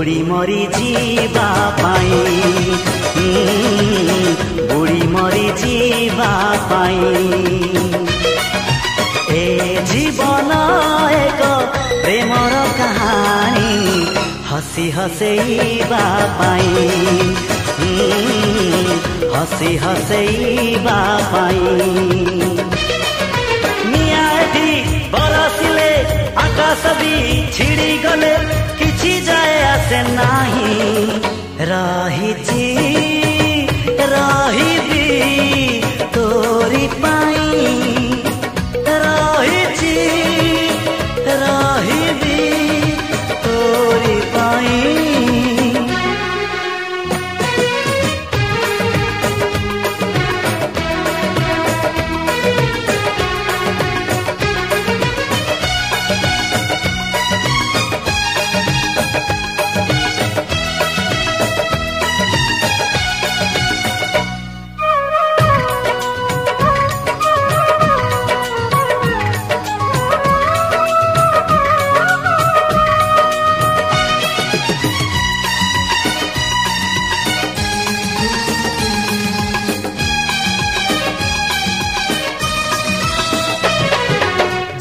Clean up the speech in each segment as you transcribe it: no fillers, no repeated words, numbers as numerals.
बुढ़ी मरी जीवा पाई बुढ़ी मरी जीवा पाई ए जीवन एक प्रेमर कहानी हसी हसैबा पाई हसी हसैबा पाई नियाटी बरसिले आकाश भी छिड़ी गले किछि जाए आसे नाही रहिछि रहिबी तोरी पाई रहिछि रहिबी तोरी पाई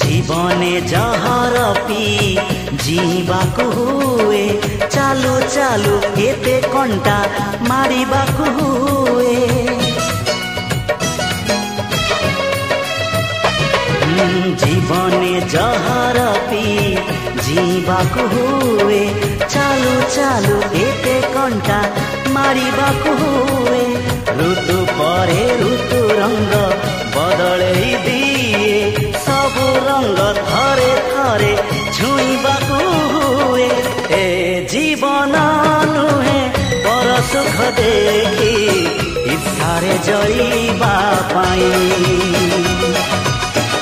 जीवने जहर पी जीवाकु हुए चालू चालू एते कंटा मारिबाकु हुए जीवने जहर पी जीवाकु हुए चालू चालू एते कंटा मारिबाकु हुए ऋतु परे ऋतु रंग बदले दिए सबु रंग थरे थरे छुईबाकु हुए ए जीवन नुहे पर सुख देखी इच्छारे जईबा पाई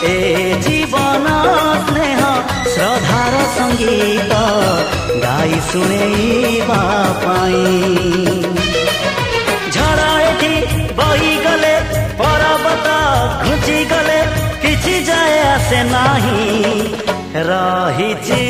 ए जीवन स्नेह श्रद्धार संगीत गाई शुणेबा पाई झड़ा एठी बही गले पर्वत घुची गले किछि जाए आसे नाही रहिछि